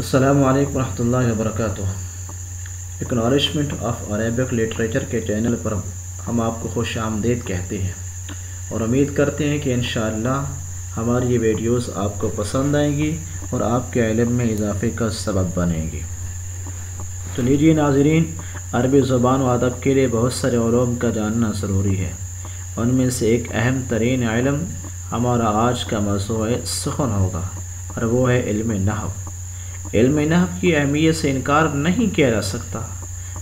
السلام علیکم ورحمۃ اللہ وبرکاتہ۔ اکنالجمنٹ آف عربک لٹریچر کے چینل پر ہم آپ کو خوش آمدید کہتے ہیں اور امید کرتے ہیں کہ انشاءاللہ ہماری یہ ویڈیوز آپ کو پسند آئیں گی اور آپ کے علم میں اضافے کا سبب بنیں گی۔ تو لیجیے ناظرین، عربی زبان و ادب کے لیے بہت سارے علوم کا جاننا ضروری ہے۔ ان میں سے ایک اہم ترین علم ہمارا آج کا موضوع سخن ہوگا اور وہ ہے علم نحو۔ علم نحو کی اہمیت سے انکار نہیں کیا جا سکتا،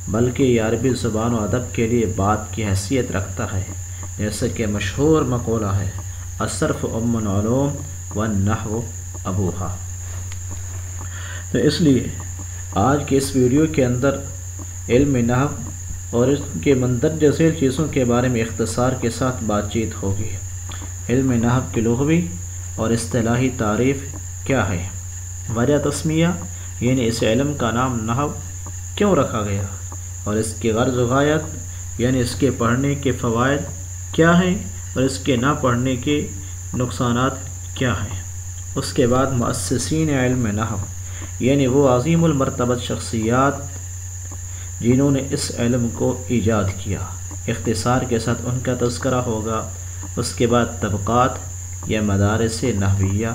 بلکہ یہ عربی زبان و ادب کے لیے بات کی حیثیت رکھتا ہے، جیسا کہ مشہور مقولہ ہے الصرف ام العلوم والنحو ابوہا۔ تو اس لیے آج کے اس ویڈیو کے اندر علم نحو اور اس کے مندرجہ ذیل چیزوں کے بارے میں اختصار کے ساتھ بات چیت ہوگی۔ علم نحو کی لغوی اور اصطلاحی تعریف کیا ہے، وجہ تسمیہ یعنی اس علم کا نام نحو کیوں رکھا گیا، اور اس کی غرض و غایت یعنی اس کے پڑھنے کے فوائد کیا ہیں اور اس کے نہ پڑھنے کے نقصانات کیا ہیں۔ اس کے بعد مؤسسین علم نحو یعنی وہ عظیم المرتبت شخصیات جنہوں نے اس علم کو ایجاد کیا، اختصار کے ساتھ ان کا تذکرہ ہوگا۔ اس کے بعد طبقات یا مدارس نحویہ،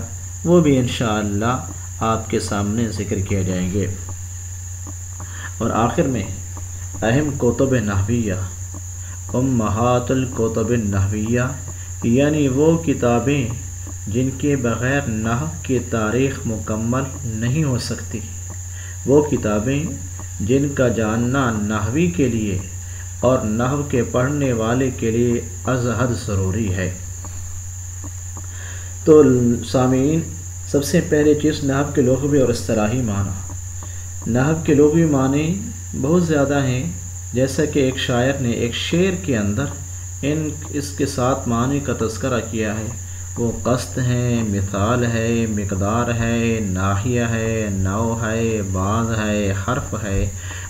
وہ بھی انشاءاللہ آپ کے سامنے ذکر کیے جائیں گے، اور آخر میں اہم کتب نحویہ، امہات الکتب النحویہ یعنی وہ کتابیں جن کے بغیر نحو کی تاریخ مکمل نہیں ہو سکتی، وہ کتابیں جن کا جاننا نحوی کے لیے اور نحو کے پڑھنے والے کے لیے از حد ضروری ہے۔ تو سامعین، سب سے پہلے چیز نحو کے لغوی اور اصطلاحی معنی۔ نحو کے لغوی معنی بہت زیادہ ہیں، جیسا کہ ایک شاعر نے ایک شعر کے اندر اس کے 7 معنی کا تذکرہ کیا ہے۔ وہ قصد ہے، مثال ہے، مقدار ہے، ناحیہ ہے، نوع ہے، بعض ہے، حرف ہے،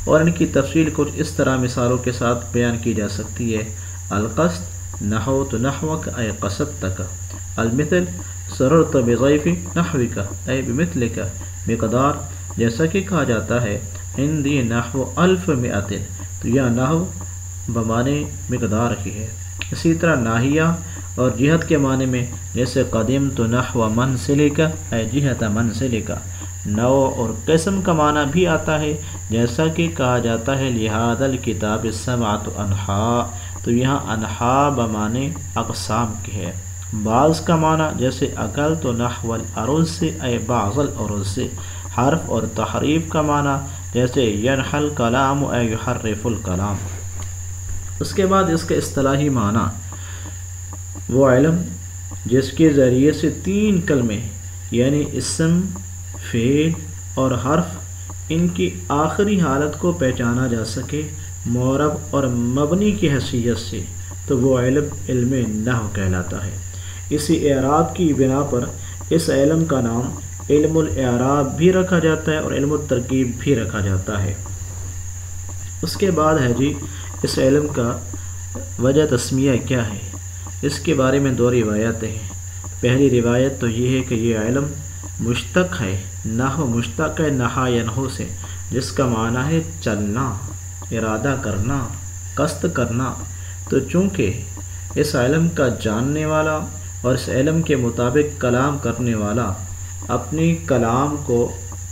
اور ان کی تفصیل کچھ اس طرح مثالوں کے ساتھ بیان کی جا سکتی ہے۔ القصد نحوت نحوک اے قصدتک، المثل سررت بضیف نحوک اے بمثلک، مقدار جیسا کہ کہا جاتا ہے عندی نحو 1100، تو یہ نحو بمعنی مقدار کی ہے۔ اسی طرح ناحیہ اور جہت کے معنی میں جیسے قدمت نحو منزلک اے جہت منزلک۔ نوع اور قسم کا معنی بھی آتا ہے، جیسا کہ کہا جاتا ہے لہذا الکتاب 7 انحاء، تو یہاں انحاء بمعنی اقسام کی ہے۔ بعض کا معنی جیسے اکلت نحو الارز اے بعض الارز۔ حرف اور تحریف کا معنی جیسے ینحى الکلام اے یحرف الکلام۔ اس کے بعد اس کے اصطلاحی معنی، وہ علم جس کے ذریعے سے 3 کلمے یعنی اسم، فعل اور حرف، ان کی آخری حالت کو پہچانا جا سکے معرب اور مبنی کی حیثیت سے، تو وہ علم نحو کہلاتا ہے۔ اسی اعراب کی بنا پر اس علم کا نام علم الاعراب بھی رکھا جاتا ہے اور علم الترکیب بھی رکھا جاتا ہے۔ اس کے بعد ہے جی اس علم کا وجہ تسمیہ کیا ہے۔ اس کے بارے میں 2 روایتیں ہیں۔ پہلی روایت تو یہ ہے کہ یہ علم مشتق ہے، نحو مشتق ہے نحا ینحو سے، جس کا معنی ہے چلنا، ارادہ کرنا، قصد کرنا۔ تو چونکہ اس علم کا جاننے والا اور اس علم کے مطابق کلام کرنے والا اپنی کلام کو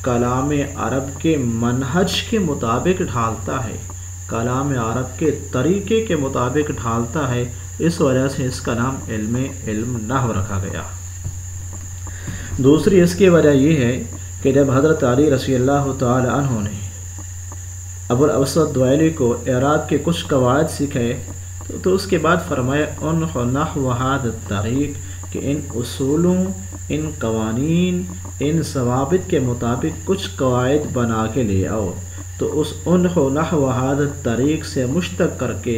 کلام عرب کے منہج کے مطابق ڈھالتا ہے، کلام عرب کے طریقے کے مطابق ڈھالتا ہے، اس وجہ سے اس کا نام علم نحو رکھا گیا۔ دوسری اس کی وجہ یہ ہے کہ جب حضرت علی رضی اللہ تعالی عنہ نے ابو الاسود دوئلی کو اعراب کے کچھ قواعد سکھائے، تو اس کے بعد فرمایا انحو نحو ھذا الطریق، کہ ان اصولوں، ان قوانین، ان ضوابط کے مطابق کچھ قواعد بنا کے لے آؤ۔ تو اس انحو نحو ھذا الطریق سے مشتق کر کے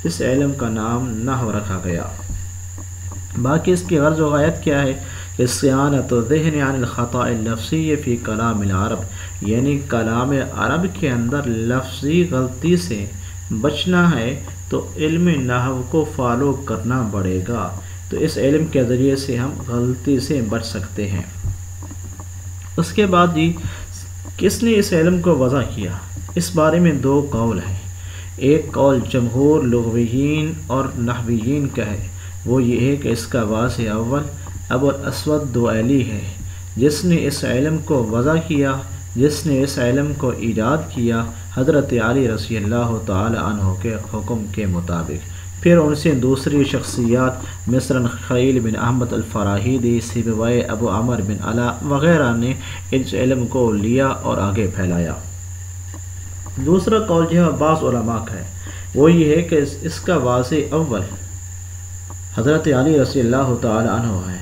اس علم کا نام نحو رکھا گیا۔ باقی اس کی غرض و غایت کیا ہے کہ صیانۃ الذہن عن الخطأ اللفظی فی کلام العرب، یعنی کلام عرب کے اندر لفظی غلطی سے بچنا ہے تو علم نحو کو فالو کرنا پڑے گا، تو اس علم کے ذریعے سے ہم غلطی سے بچ سکتے ہیں۔ اس کے بعد کس نے اس علم کو وضع کیا؟ اس بارے میں دو قول ہیں۔ ایک قول جمہور لغویین اور نحویین کا ہے، وہ یہ ہے کہ اس کا باعث اول ابو الاسود دؤیلی ہے، جس نے اس علم کو وضع کیا، جس نے اس علم کو ایجاد کیا حضرت علی رضی اللہ تعالی عنہ کے حکم کے مطابق۔ پھر ان سے دوسری شخصیات مثلاً خلیل بن احمد الفراہیدی، سیبویہ، ابو عمر بن علا وغیرہ نے اس علم کو لیا اور آگے پھیلایا۔ دوسرا قول جو ہے بعض علماء کا ہے، وہ یہ ہے کہ اس کا واضح اول حضرت علی رضی اللہ تعالی عنہ ہے،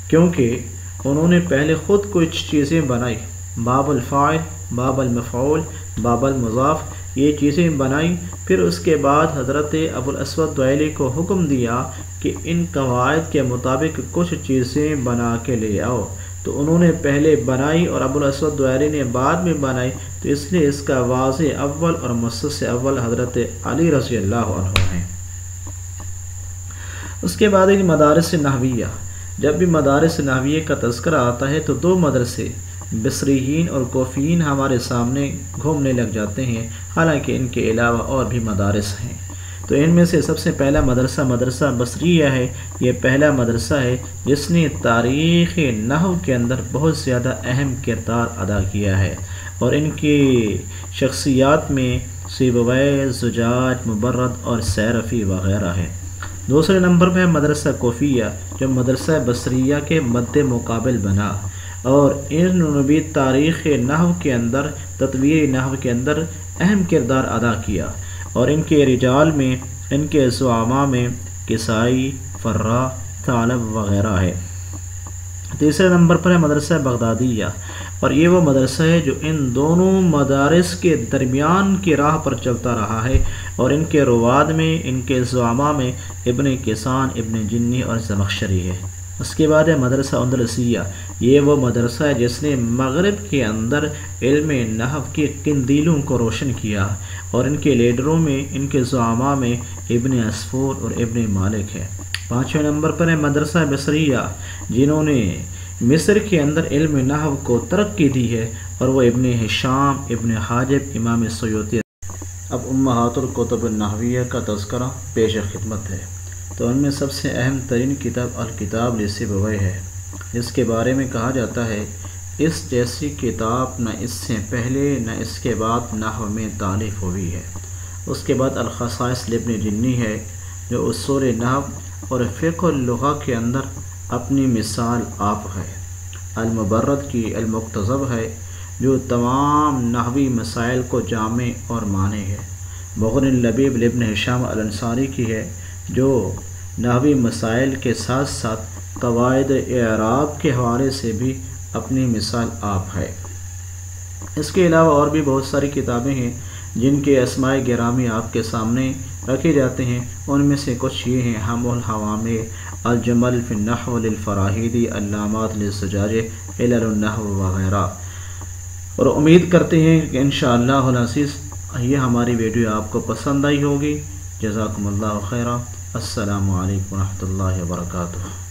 کیونکہ انہوں نے پہلے خود کچھ چیزیں بنائی، باب الفاعل، باب المفعول، باب المضاف، یہ چیزیں بنائی۔ پھر اس کے بعد حضرت ابو الاسود دؤیلی کو حکم دیا کہ ان قواعد کے مطابق کچھ چیزیں بنا کے لے آؤ، تو انہوں نے پہلے بنائی اور ابو الاسود دؤیلی نے بعد میں بنائی، تو اس لیے اس کا واضح اول اور مؤسس اول حضرت علی رضی اللہ عنہ ہیں۔ اس کے بعد ایک مدارس نحویہ۔ جب بھی مدارس نحویہ کا تذکرہ آتا ہے تو دو مدرسے بصریین اور کوفیین ہمارے سامنے گھومنے لگ جاتے ہیں، حالانکہ ان کے علاوہ اور بھی مدارس ہیں۔ تو ان میں سے سب سے پہلا مدرسہ بصریہ ہے۔ یہ پہلا مدرسہ ہے جس نے تاریخ نحو کے اندر بہت زیادہ اہم کردار ادا کیا ہے، اور ان کی شخصیات میں سیبویہ، زجاج، مبرد اور سیرفی وغیرہ ہے۔ دوسرے نمبر پہ مدرسہ کوفیہ، جو مدرسہ بصریہ کے مد مقابل بنا، اور انہوں نے بھی تاریخ نحو کے اندر، تطویر نحو کے اندر اہم کردار ادا کیا، اور ان کے رجال میں، ان کے زعماء میں کسائی، فرا، ثعلب وغیرہ ہے۔ تیسرے نمبر پر ہے مدرسہ بغدادیہ، اور یہ وہ مدرسہ ہے جو ان دونوں مدارس کے درمیان کی راہ پر چلتا رہا ہے، اور ان کے رواد میں، ان کے زعماء میں ابن کسان، ابن جنی اور زمخشری ہے۔ اس کے بعد ہے مدرسہ اندلسیہ، یہ وہ مدرسہ ہے جس نے مغرب کے اندر علم نحو کی قندیلوں کو روشن کیا، اور ان کے لیڈروں میں، ان کے زعماء میں ابن عصفور اور ابن مالک ہے۔ پانچویں نمبر پر ہے مدرسہ مصریہ، جنہوں نے مصر کے اندر علم نحو کو ترقی دی ہے، اور وہ ابن ہشام، ابن حاجب، امام سیوطی۔ اب امہات الکتب النحویہ کا تذکرہ پیش خدمت ہے، تو ان میں سب سے اہم ترین کتاب الکتاب لسیبویہ ہے۔ اس کے بارے میں کہا جاتا ہے اس جیسی کتاب نہ اس سے پہلے نہ اس کے بعد نحو میں تالیف ہوئی ہے۔ اس کے بعد الخصائص لابن جنی ہے، جو اصول نحو اور فقہ اللغہ کے اندر اپنی مثال آپ ہے۔ المبرد کی المکتظب ہے، جو تمام نحوی مسائل کو جامع اور معنی ہے۔ مغنی اللبیب لابن ہشام الانصاری کی ہے، جو نحوی مسائل کے ساتھ ساتھ قواعد اعراب کے حوالے سے بھی اپنی مثال آپ ہے۔ اس کے علاوہ اور بھی بہت ساری کتابیں ہیں جن کے اسماء گرامی آپ کے سامنے رکھے جاتے ہیں۔ ان میں سے کچھ یہ ہیں: ہم الحوامع، الجمل فی النحو للفراہیدی، علامات للزجاج، علل النحو وغیرہ۔ اور امید کرتے ہیں کہ انشاءاللہ العزیز یہ ہماری ویڈیو آپ کو پسند آئی ہوگی۔ جزاکم اللہ خیرا۔ السلام علیکم ورحمۃ اللہ وبرکاتہ۔